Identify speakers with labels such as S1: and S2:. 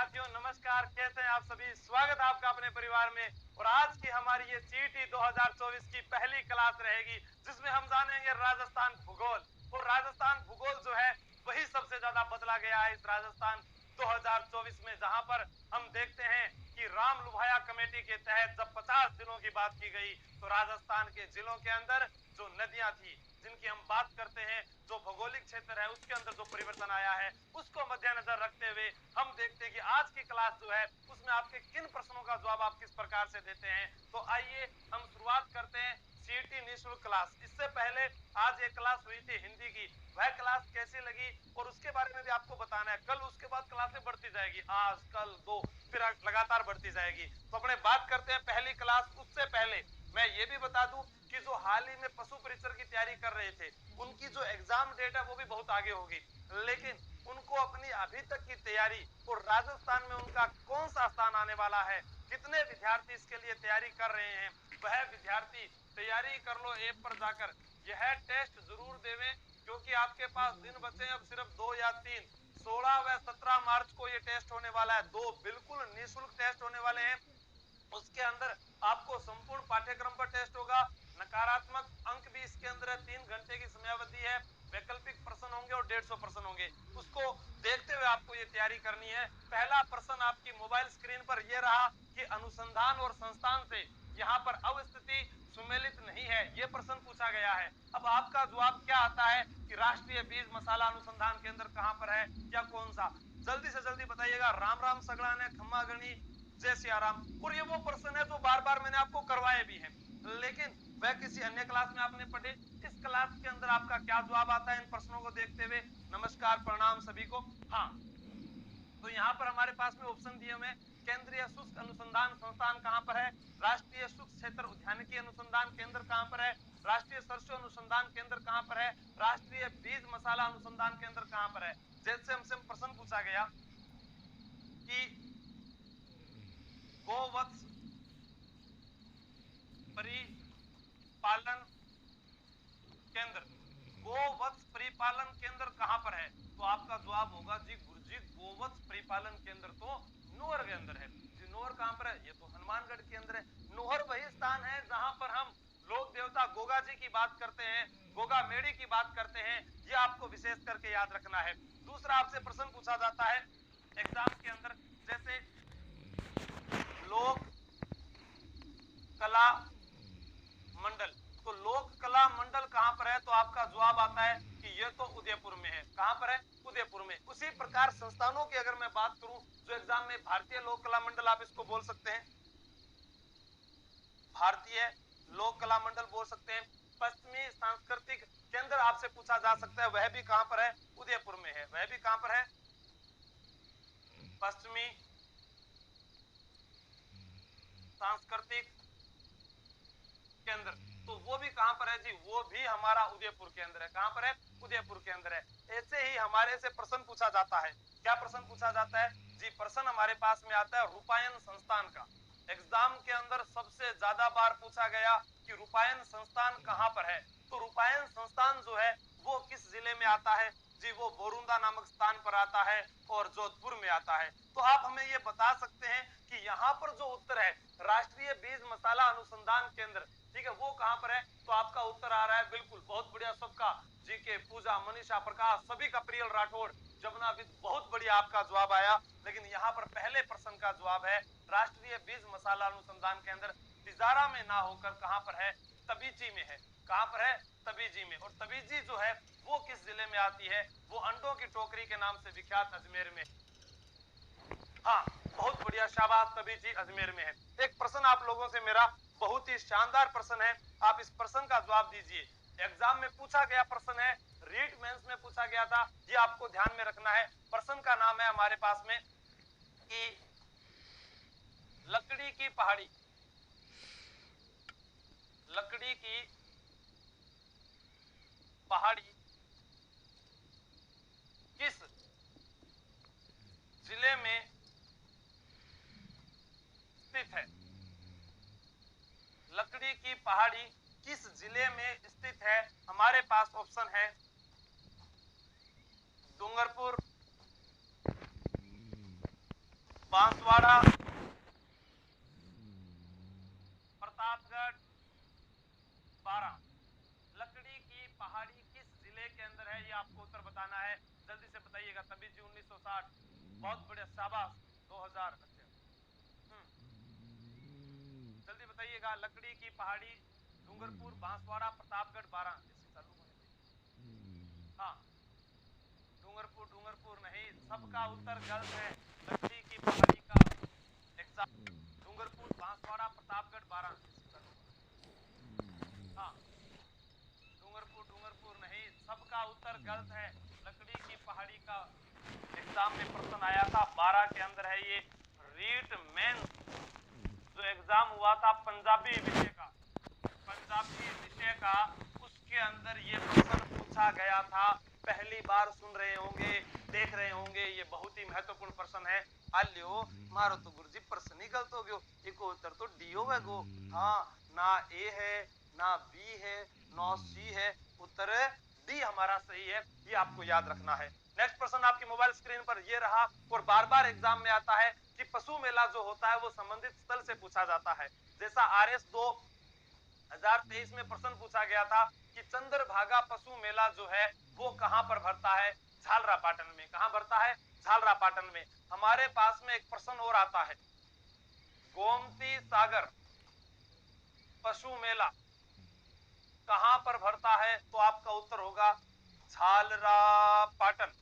S1: साथियों नमस्कार, कैसे हैं आप सभी। स्वागत है आपका अपने परिवार में। और आज की हमारी ये सीईटी 2024 की पहली क्लास रहेगी जिसमें हम जानेंगे राजस्थान भूगोल। और राजस्थान भूगोल जो है वही सबसे ज्यादा बदला गया है इस राजस्थान 2024 में, जहां पर हम देखते हैं कि राम लुभाया कमेटी के तहत जब 50 जिलों की बात की गई तो राजस्थान के जिलों के अंदर जो नदियां थी जिनकी हम बात करते हैं, जो भौगोलिक क्षेत्र है उसके अंदर जो परिवर्तन आया है उसको मद्देनजर रखते हुए हम देखते हैं कि आज की क्लास जो है उसमें आपके किन प्रश्नों का जवाब आप किस प्रकार से देते हैं। तो आइए हम शुरुआत करते हैं सीईटी निःशुल्क क्लास। इससे पहले आज एक क्लास हुई थी हिंदी की, वह क्लास कैसी लगी और उसके बारे में भी आपको बताना है। कल उसके बाद क्लासें बढ़ती जाएगी, आज कल दो फिर लगातार बढ़ती जाएगी। तो अपने बात करते हैं पहली क्लास। उससे पहले मैं ये भी बता दूं कि जो हाल ही में पशु परीक्षण की तैयारी कर रहे थे उनकी जो एग्जाम डेट है वो भी बहुत आगे होगी, लेकिन उनको अपनी अभी तक की तैयारी और राजस्थान में उनका कौन सा स्थान आने वाला है, कितने विद्यार्थी इसके लिए तैयारी कर रहे हैं, वह विद्यार्थी तैयारी कर लो ऐप पर जाकर यह टेस्ट जरूर देवें, क्योंकि आपके पास दिन बचे हैं अब सिर्फ 2 या 3। 16 व 17 मार्च को ये टेस्ट होने वाला है, दो बिल्कुल निःशुल्क टेस्ट होने वाले हैं। उसके अंदर आपको संपूर्ण पाठ्यक्रम पर टेस्ट होगा। नकारात्मक अंक भी इसके अंदर है, 3 घंटे की समयावधि है। वैकल्पिक प्रश्न होंगे और 150 प्रश्न होंगे। उसको देखते हुए आपको ये तैयारी करनी है। पहला प्रश्न आपकी मोबाइल स्क्रीन पर यह रहा कि अनुसंधान और संस्थान से यहाँ पर अवस्थिति सुमेलित नहीं है, ये प्रश्न पूछा गया है। अब आपका जवाब क्या आता है कि राष्ट्रीय बीज मसाला अनुसंधान केंद्र कहां पर है या कौन सा। जल्दी से जल्दी बताइएगा। राम राम सगड़ाने खम्मा गणी जय सिया राम। और ये वो प्रश्न है जो बार बार मैंने आपको करवाए भी हैं, लेकिन वह किसी अन्य क्लास में आपने पढ़े। इस क्लास के अंदर आपका क्या जवाब आता है इन प्रश्नों को देखते हुए। नमस्कार प्रणाम सभी को। हाँ, तो यहाँ पर हमारे पास में ऑप्शन दिए हुए, केंद्रीय शुष्क अनुसंधान संस्थान कहां पर है, राष्ट्रीय शुष्क क्षेत्र उद्यानिकी अनुसंधान केंद्र कहां पर है, राष्ट्रीय सरसों अनुसंधान केंद्र कहां पर है, राष्ट्रीय बीज मसाला अनुसंधान केंद्र कहां पर है। जैसे हमसे प्रश्न पूछा गया कि गोवत्स परिपालन केंद्र, गोवत्स परिपालन केंद्र कहां पर है, तो आपका जवाब होगा जी गुरुजी गोवत्स परिपालन केंद्र तो नोहर के अंदर है। जी नोहर कहां पर है, ये तो हनुमानगढ़ के अंदर है। नोहर वही स्थान है जहां पर हम लोक देवता गोगा जी की बात करते हैं, गोगा मेड़ी की बात करते हैं। ये आपको विशेष करके याद रखना है। दूसरा आपसे प्रश्न पूछा जाता है एग्जाम के अंदर, जैसे लोक कला मंडल, तो लोक कला मंडल कहां पर है, तो आपका जवाब आता है कि ये तो उदयपुर में है। कहां पर है, उदयपुर में। उसी प्रकार संस्थानों की अगर मैं बात करूं जो एग्जाम में भारतीय लोक कला मंडल आप इसको बोल सकते हैं, भारतीय लोक कला मंडल बोल सकते हैं। पश्चिमी सांस्कृतिक केंद्र आपसे पूछा जा सकता है, वह भी कहां पर है, उदयपुर में है। वह भी कहां पर है, पश्चिमी सांस्कृतिक केंद्र, तो वो भी कहां पर है जी, वो भी हमारा उदयपुर के अंदर है। कहां पर है, उदयपुर के अंदर है। ऐसे ही हमारे से प्रश्न पूछा जाता है। क्या प्रश्न पूछा जाता है जी, प्रश्न हमारे पास में आता है रूपायन संस्थान का। एग्जाम के अंदर सबसे ज्यादा बार पूछा गया कि रूपायन संस्थान कहां पर है, तो रूपायन संस्थान जो है वो किस जिले में आता है जी, वो बोरुंदा नामक स्थान पर आता है और जोधपुर में आता है। तो आप हमें ये बता सकते हैं कि यहाँ पर जो उत्तर है राष्ट्रीय बीज मसाला अनुसंधान केंद्र, ठीक है, वो कहां पर है, तो आपका उत्तर आ रहा है बिल्कुल। बहुत बढ़िया, सबका जी के पूजा मनीषा प्रकाश सभी का प्रियल राठौड़ जमुना विद, बहुत बढ़िया आपका जवाब आया। लेकिन यहाँ पर पहले प्रश्न का जवाब है राष्ट्रीय बीज मसाला अनुसंधान केंद्र तिजारा में ना होकर कहां पर है, तबीजी में है। कहां पर है, तबीजी में। और तबीजी जो है वो किस जिले में आती है, वो अंडों की टोकरी के नाम से विख्यात अजमेर में। हाँ, बहुत बढ़िया, शाबाश, तबीजी अजमेर में है। एक प्रश्न आप लोगों से मेरा बहुत ही शानदार प्रश्न है, आप इस प्रश्न का जवाब दीजिए। एग्जाम में पूछा गया प्रश्न है, रीट मेंस में पूछा गया था, ये आपको ध्यान में रखना है। प्रश्न का नाम है हमारे पास में कि लकड़ी की पहाड़ी, लकड़ी की पहाड़ी किस जिले में स्थित है, लकड़ी की पहाड़ी किस जिले में स्थित है। हमारे पास ऑप्शन है डूंगरपुर, बांसवाड़ा, प्रतापगढ़, बारां। लकड़ी की पहाड़ी किस जिले के अंदर है, ये आपको उत्तर बताना है। जल्दी से बताइएगा। तभी जी 1960। बहुत बढ़िया, शाबाश। 2000। अच्छा, जल्दी बताइएगा। लकड़ी की पहाड़ी, डूंगरपुर, बांसवाड़ा, प्रतापगढ़, बारां। चालू होने दे। हाँ, डूंगरपुर, डूंगरपुर नहीं, सबका उत्तर गलत है। लकड़ी की पहाड़ी का एग्जाम डूंगरपुर, बांसवाड़ा, प्रतापगढ़, बारां। हाँ, डूंगरपुर, डूंगरपुर नहीं, सबका उत्तर गलत है। लकड़ी की पहाड़ी का एग्जाम में प्रश्न आया था, 12 के अंदर है ये। रीट मेंस जो एग्जाम हुआ था पंजाबी विषय का, पंजाबी विषय का, उसके अंदर ये प्रश्न पूछा गया था। पहली बार सुन रहे होंगे, देख रहे होंगे, ये बहुत ही महत्वपूर्ण प्रश्न है। हाल्यो मारो तो गुरुजी प्रश्न ही गलत हो गयो, एक उत्तर तो डी होगा गो। हाँ, ना ए है, ना बी है, ना सी है, उत्तर डी हमारा सही है। ये आपको याद रखना है। नेक्स्ट प्रश्न आपकी मोबाइल स्क्रीन पर ये रहा, और बार बार एग्जाम में आता है कि पशु मेला जो होता है वो संबंधित स्थल से पूछा जाता है। जैसा RS 2023 में प्रश्न पूछा गया था कि चंद्रभागा पशु मेला जो है वो कहां पर भरता है, झालरापाटन में। कहां भरता है, झालरापाटन में। हमारे पास में एक प्रश्न और आता है, गोमती सागर पशु मेला कहां पर भरता है, तो आपका उत्तर होगा झालरापाटन।